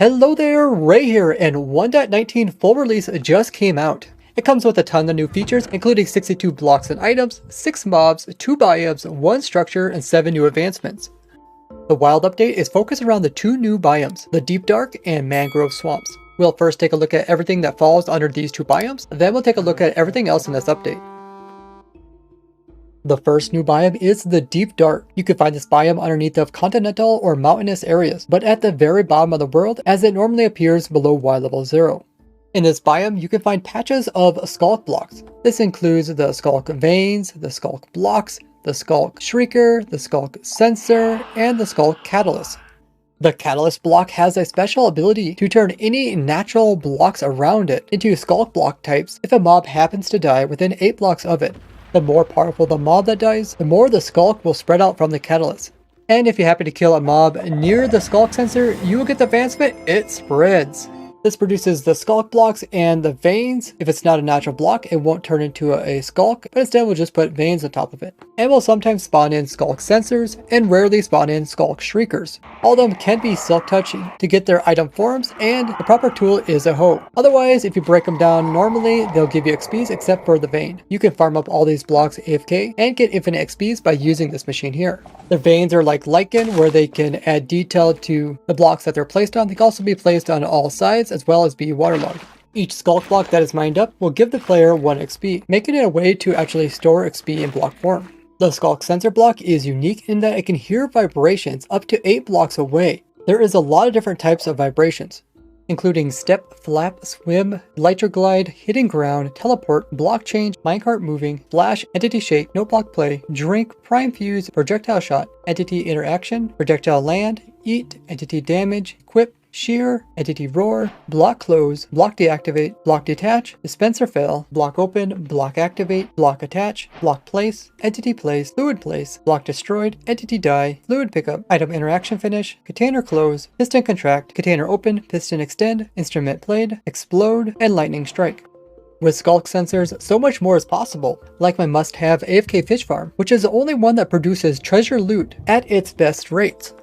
Hello there, Ray here, and 1.19 full release just came out. It comes with a ton of new features, including 62 blocks and items, 6 mobs, 2 biomes, 1 structure, and 7 new advancements. The wild update is focused around the 2 new biomes, the Deep Dark and Mangrove swamps. We'll first take a look at everything that falls under these 2 biomes, then we'll take a look at everything else in this update. The first new biome is the Deep Dark. You can find this biome underneath of continental or mountainous areas, but at the very bottom of the world as it normally appears below Y level 0. In this biome, you can find patches of sculk blocks. This includes the sculk veins, the sculk blocks, the sculk shrieker, the sculk sensor, and the sculk catalyst. The catalyst block has a special ability to turn any natural blocks around it into sculk block types if a mob happens to die within 8 blocks of it. The more powerful the mob that dies, the more the sculk will spread out from the catalyst. And if you happen to kill a mob near the sculk sensor, you will get the advancement, It Spreads. This produces the sculk blocks and the veins. If it's not a natural block, it won't turn into a sculk, but instead we'll just put veins on top of it. And we'll sometimes spawn in sculk sensors and rarely spawn in sculk shriekers. All of them can be silk touched to get their item forms, and the proper tool is a hoe. Otherwise, if you break them down normally, they'll give you XPs except for the vein. You can farm up all these blocks AFK and get infinite XPs by using this machine here. The veins are like lichen, where they can add detail to the blocks that they're placed on. They can also be placed on all sides as well as be waterlogged. Each sculk block that is mined up will give the player 1 XP, making it a way to actually store XP in block form. The sculk sensor block is unique in that it can hear vibrations up to 8 blocks away. There is a lot of different types of vibrations, including step, flap, swim, glide, hidden ground, teleport, block change, minecart moving, flash, entity shake, no block play, drink, prime fuse, projectile shot, entity interaction, projectile land, eat, entity damage, quip, shear, entity roar, block close, block deactivate, block detach, dispenser fail, block open, block activate, block attach, block place, entity place, fluid place, block destroyed, entity die, fluid pickup, item interaction finish, container close, piston contract, container open, piston extend, instrument played, explode, and lightning strike. With sculk sensors, so much more is possible, like my must-have AFK fish farm, which is the only one that produces treasure loot at its best rates.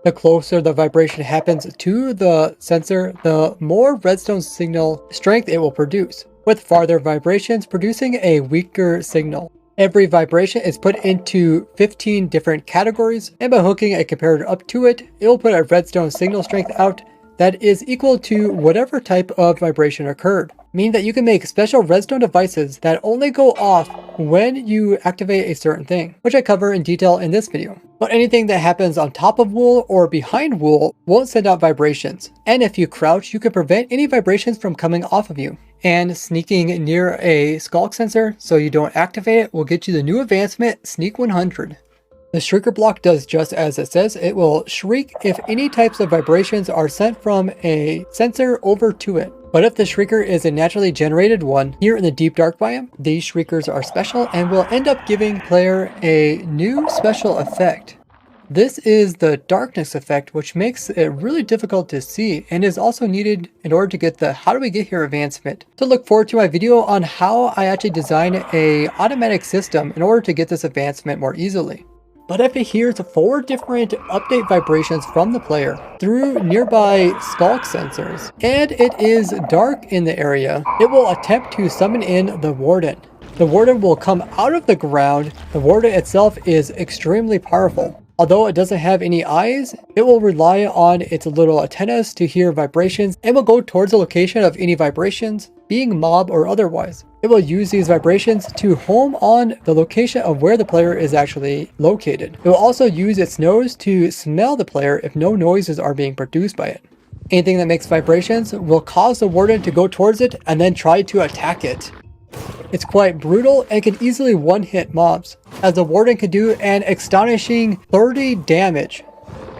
The closer the vibration happens to the sensor, the more redstone signal strength it will produce, with farther vibrations producing a weaker signal. Every vibration is put into 15 different categories, and by hooking a comparator up to it, it will put a redstone signal strength out that is equal to whatever type of vibration occurred, meaning that you can make special redstone devices that only go off when you activate a certain thing, which I cover in detail in this video. But anything that happens on top of wool or behind wool won't send out vibrations, and if you crouch, you can prevent any vibrations from coming off of you. And sneaking near a sculk sensor so you don't activate it will get you the new advancement, Sneak 100. The shrieker block does just as it says. It will shriek if any types of vibrations are sent from a sensor over to it. But if the shrieker is a naturally generated one, here in the Deep Dark biome, these shriekers are special and will end up giving player a new special effect. This is the darkness effect, which makes it really difficult to see and is also needed in order to get the how do we get here advancement. So look forward to my video on how I actually design a automatic system in order to get this advancement more easily. But if it hears 4 different update vibrations from the player through nearby sculk sensors, and it is dark in the area, it will attempt to summon in the Warden. The Warden will come out of the ground. The Warden itself is extremely powerful. Although it doesn't have any eyes, it will rely on its little antennas to hear vibrations and will go towards the location of any vibrations, being mob or otherwise. It will use these vibrations to home on the location of where the player is actually located. It will also use its nose to smell the player if no noises are being produced by it. Anything that makes vibrations will cause the Warden to go towards it and then try to attack it. It's quite brutal and can easily one-hit mobs, as the Warden can do an astonishing 30 damage.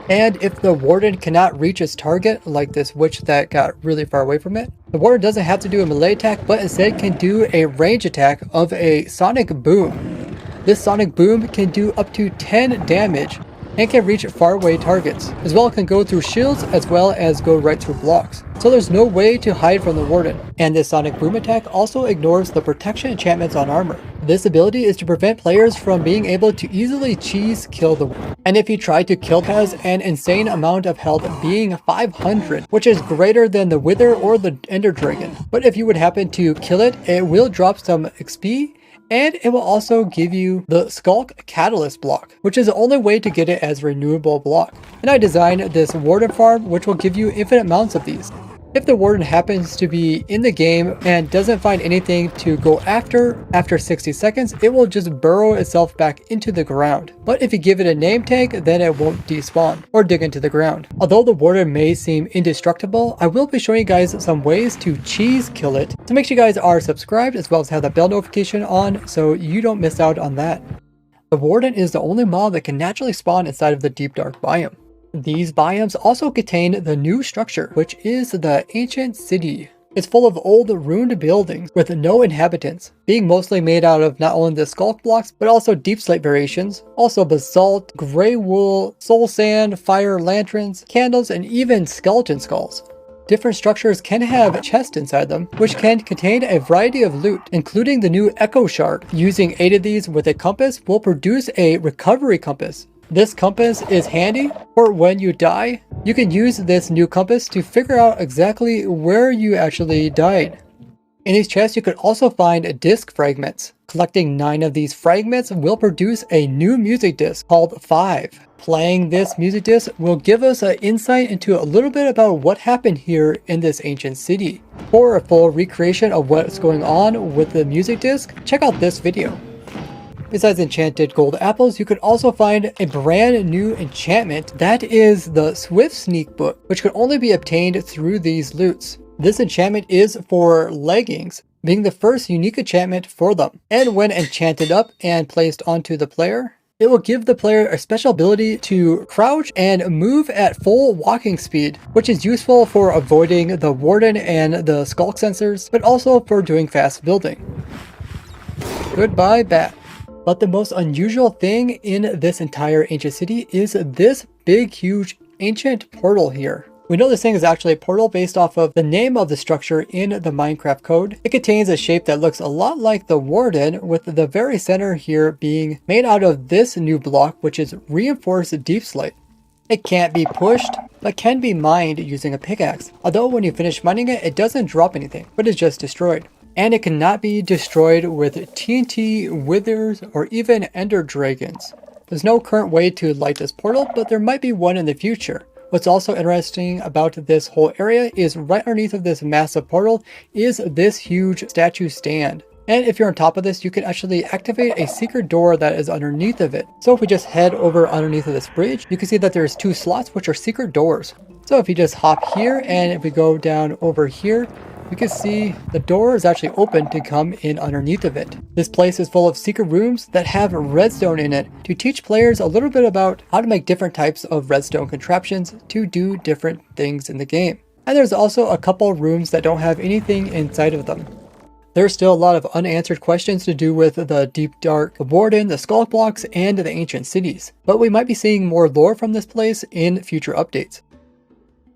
And if the Warden cannot reach its target, like this witch that got really far away from it, the Warden doesn't have to do a melee attack, but instead can do a range attack of a sonic boom. This sonic boom can do up to 10 damage, and can reach faraway targets. As well, it can go through shields as well as go right through blocks. So there's no way to hide from the Warden. And this sonic boom attack also ignores the protection enchantments on armor. This ability is to prevent players from being able to easily cheese kill the Warden. And if you try to kill, it has an insane amount of health, being 500, which is greater than the Wither or the Ender Dragon. But if you would happen to kill it, it will drop some XP, and it will also give you the Sculk Catalyst block, which is the only way to get it as renewable block. And I designed this Warden farm, which will give you infinite amounts of these. If the Warden happens to be in the game and doesn't find anything to go after 60 seconds, it will just burrow itself back into the ground. But if you give it a name tag, then it won't despawn or dig into the ground. Although the Warden may seem indestructible, I will be showing you guys some ways to cheese kill it. So make sure you guys are subscribed as well as have that bell notification on so you don't miss out on that. The Warden is the only mob that can naturally spawn inside of the deep dark biome. These biomes also contain the new structure, which is the ancient city. It's full of old ruined buildings with no inhabitants, being mostly made out of not only the sculk blocks, but also deep slate variations, also basalt, gray wool, soul sand, fire lanterns, candles, and even skeleton skulls. Different structures can have chests inside them, which can contain a variety of loot, including the new Echo Shard. Using 8 of these with a compass will produce a recovery compass. This compass is handy for when you die. You can use this new compass to figure out exactly where you actually died. In these chests, you could also find disc fragments. Collecting 9 of these fragments will produce a new music disc called 5. Playing this music disc will give us an insight into a little bit about what happened here in this ancient city. For a full recreation of what's going on with the music disc, check out this video. Besides enchanted gold apples, you could also find a brand new enchantment that is the Swift Sneak book, which can only be obtained through these loots. This enchantment is for leggings, being the first unique enchantment for them. And when enchanted up and placed onto the player, it will give the player a special ability to crouch and move at full walking speed, which is useful for avoiding the Warden and the sculk sensors, but also for doing fast building. Goodbye, bat. But the most unusual thing in this entire ancient city is this big, huge ancient portal here. We know this thing is actually a portal based off of the name of the structure in the Minecraft code. It contains a shape that looks a lot like the Warden, with the very center here being made out of this new block, which is reinforced deep slate. It can't be pushed, but can be mined using a pickaxe. Although when you finish mining it, it doesn't drop anything, but is just destroyed. And it cannot be destroyed with TNT, withers, or even ender dragons. There's no current way to light this portal, but there might be one in the future. What's also interesting about this whole area is right underneath of this massive portal is this huge statue stand. And if you're on top of this, you can actually activate a secret door that is underneath of it. So if we just head over underneath of this bridge, you can see that there's 2 slots which are secret doors. So if you just hop here and if we go down over here, you can see the door is actually open to come in underneath of it. This place is full of secret rooms that have redstone in it to teach players a little bit about how to make different types of redstone contraptions to do different things in the game. And there's also a couple rooms that don't have anything inside of them. There's still a lot of unanswered questions to do with the deep dark, the Warden, the sculk blocks, and the ancient cities. But we might be seeing more lore from this place in future updates.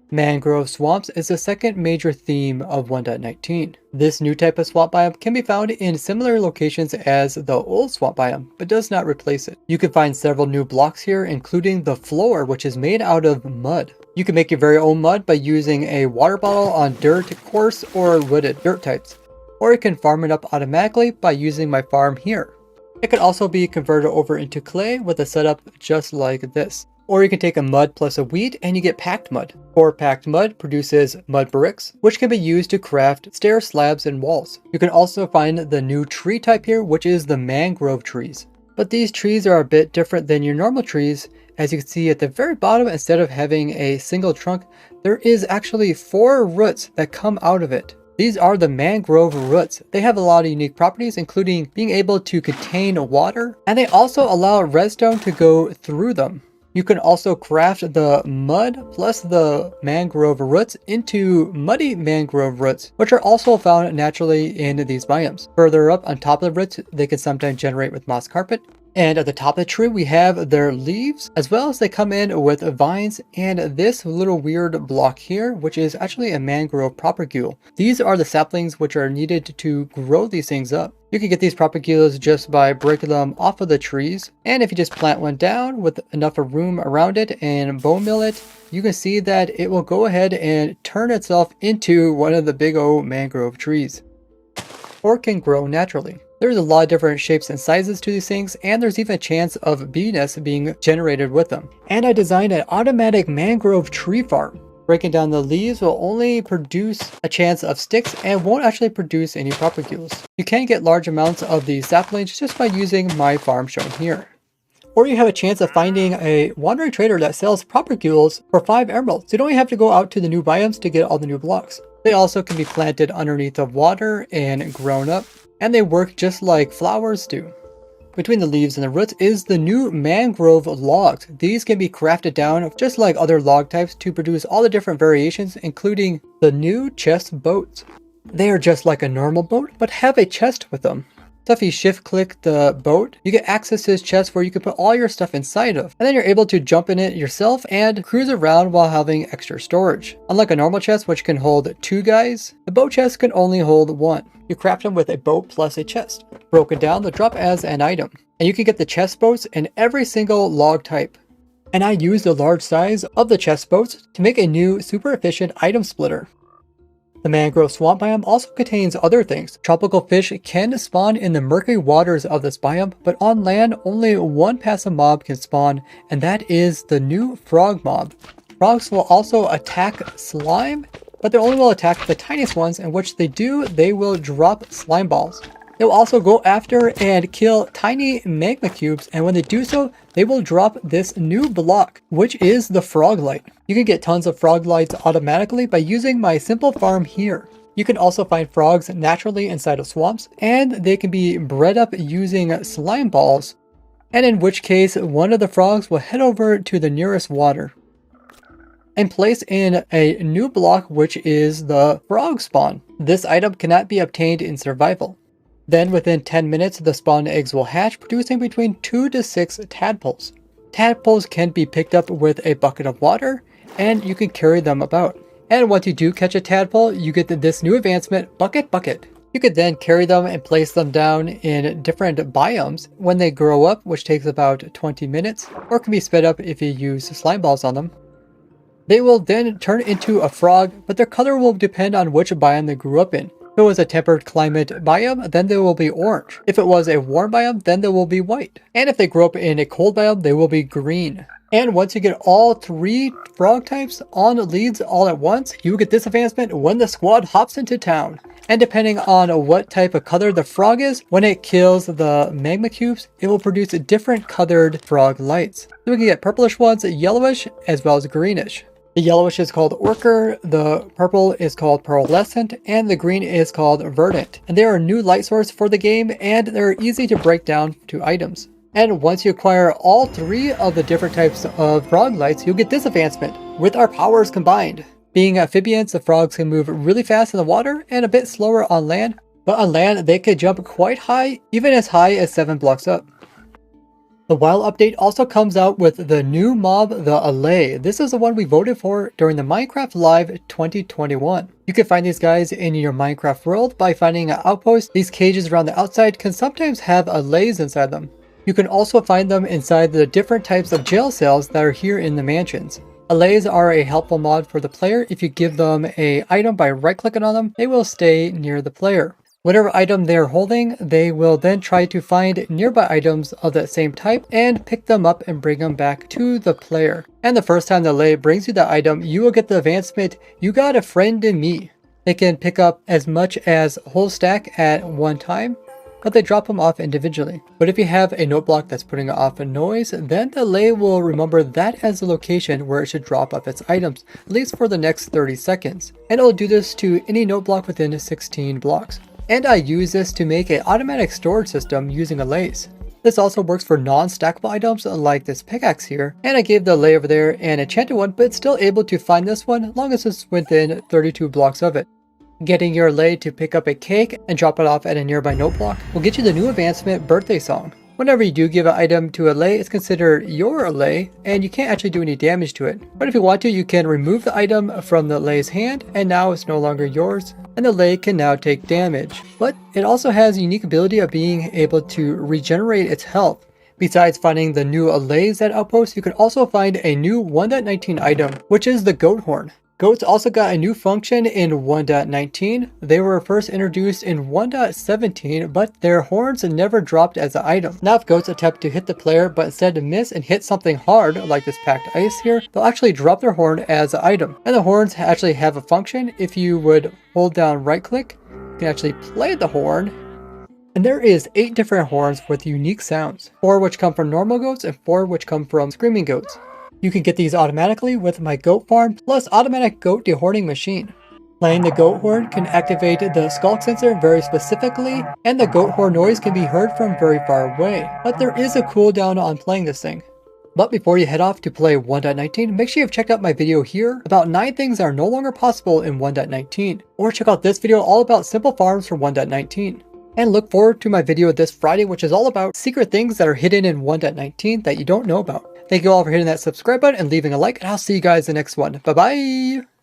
Mangrove swamps is the second major theme of 1.19. This new type of swamp biome can be found in similar locations as the old swamp biome, but does not replace it. You can find several new blocks here, including the floor, which is made out of mud. You can make your very own mud by using a water bottle on dirt, coarse, or wooded dirt types. Or you can farm it up automatically by using my farm here. It can also be converted over into clay with a setup just like this. Or you can take a mud plus a wheat and you get packed mud. Or packed mud produces mud bricks, which can be used to craft stair slabs and walls. You can also find the new tree type here, which is the mangrove trees. But these trees are a bit different than your normal trees. As you can see at the very bottom, instead of having a single trunk, there is actually 4 roots that come out of it. These are the mangrove roots. They have a lot of unique properties, including being able to contain water, and they also allow redstone to go through them. You can also craft the mud plus the mangrove roots into muddy mangrove roots, which are also found naturally in these biomes. Further up on top of the roots, they can sometimes generate with moss carpet. And at the top of the tree, we have their leaves, as well as they come in with vines and this little weird block here, which is actually a mangrove propagule. These are the saplings which are needed to grow these things up. You can get these propagules just by breaking them off of the trees. And if you just plant one down with enough room around it and bone mill it, you can see that it will go ahead and turn itself into one of the big old mangrove trees. Or can grow naturally. There's a lot of different shapes and sizes to these things, and there's even a chance of bee nests being generated with them. And I designed an automatic mangrove tree farm. Breaking down the leaves will only produce a chance of sticks and won't actually produce any propagules. You can get large amounts of these saplings just by using my farm shown here. Or you have a chance of finding a wandering trader that sells propagules for 5 emeralds. You don't even have to go out to the new biomes to get all the new blocks. They also can be planted underneath the water and grown up, and they work just like flowers do. Between the leaves and the roots is the new mangrove logs. These can be crafted down just like other log types to produce all the different variations, including the new chest boats. They are just like a normal boat, but have a chest with them. So if you shift click the boat, you get access to this chest where you can put all your stuff inside of. And then you're able to jump in it yourself and cruise around while having extra storage. Unlike a normal chest which can hold 2 guys, the boat chest can only hold 1. You craft them with a boat plus a chest. Broken down, they'll drop as an item. And you can get the chest boats in every single log type. And I used the large size of the chest boats to make a new super efficient item splitter. The mangrove swamp biome also contains other things. Tropical fish can spawn in the murky waters of this biome, but on land only one passive mob can spawn, and that is the new frog mob. Frogs will also attack slime, but they only will attack the tiniest ones, and which they do, they will drop slime balls. They will also go after and kill tiny magma cubes, and when they do so, they will drop this new block, which is the froglight. You can get tons of froglights automatically by using my simple farm here. You can also find frogs naturally inside of swamps, and they can be bred up using slime balls, and in which case one of the frogs will head over to the nearest water and place in a new block, which is the frog spawn. This item cannot be obtained in survival. Then within 10 minutes, the spawned eggs will hatch, producing between 2 to 6 tadpoles. Tadpoles can be picked up with a bucket of water, and you can carry them about. And once you do catch a tadpole, you get this new advancement, Bucket. You could then carry them and place them down in different biomes when they grow up, which takes about 20 minutes, or can be sped up if you use slime balls on them. They will then turn into a frog, but their color will depend on which biome they grew up in. If it was a temperate climate biome, then they will be orange. If it was a warm biome, then they will be white. And if they grow up in a cold biome, they will be green. And once you get all 3 frog types on leads all at once, you will get this advancement when the squad hops into town. And depending on what type of color the frog is, when it kills the magma cubes, it will produce different colored frog lights. So we can get purplish ones, yellowish, as well as greenish. The yellowish is called Orchid, the purple is called Pearlescent, and the green is called Verdant. And they are a new light source for the game, and they're easy to break down to items. And once you acquire all 3 of the different types of frog lights, you'll get this advancement, with our powers combined. Being amphibians, the frogs can move really fast in the water and a bit slower on land, but on land they can jump quite high, even as high as 7 blocks up. The wild update also comes out with the new mob, the Allay. This is the one we voted for during the Minecraft Live 2021. You can find these guys in your Minecraft world by finding an outpost. These cages around the outside can sometimes have Allays inside them. You can also find them inside the different types of jail cells that are here in the mansions. Allays are a helpful mod for the player. If you give them an item by right-clicking on them, they will stay near the player. Whatever item they're holding, they will then try to find nearby items of that same type and pick them up and bring them back to the player. And the first time the Allay brings you the item, you will get the advancement, You Got a Friend in Me. They can pick up as much as a whole stack at one time, but they drop them off individually. But if you have a note block that's putting off a noise, then the Allay will remember that as the location where it should drop off its items, at least for the next 30 seconds. And it will do this to any note block within 16 blocks. And I use this to make an automatic storage system using Allays. This also works for non-stackable items like this pickaxe here, and I gave the Allay over there an enchanted one, but it's still able to find this one as long as it's within 32 blocks of it. Getting your Allay to pick up a cake and drop it off at a nearby note block will get you the new advancement Birthday Song. Whenever you do give an item to Allay, it's considered your Allay, and you can't actually do any damage to it. But if you want to, you can remove the item from the Allay's hand, and now it's no longer yours, and the Allay can now take damage. But it also has a unique ability of being able to regenerate its health. Besides finding the new Allays at outposts, you can also find a new 1.19 item, which is the goat horn. Goats also got a new function in 1.19. They were first introduced in 1.17, but their horns never dropped as an item. Now if goats attempt to hit the player but instead miss and hit something hard, like this packed ice here, they'll actually drop their horn as an item. And the horns actually have a function. If you would hold down right click, you can actually play the horn. And there is 8 different horns with unique sounds, 4 which come from normal goats and 4 which come from screaming goats. You can get these automatically with my goat farm plus automatic goat dehorning machine. Playing the goat horn can activate the sculk sensor very specifically, and the goat horn noise can be heard from very far away, but there is a cooldown on playing this thing. But before you head off to play 1.19, make sure you've checked out my video here about 9 things that are no longer possible in 1.19, or check out this video all about simple farms for 1.19. And look forward to my video this Friday, which is all about secret things that are hidden in 1.19 that you don't know about. Thank you all for hitting that subscribe button and leaving a like, and I'll see you guys in the next one. Bye bye!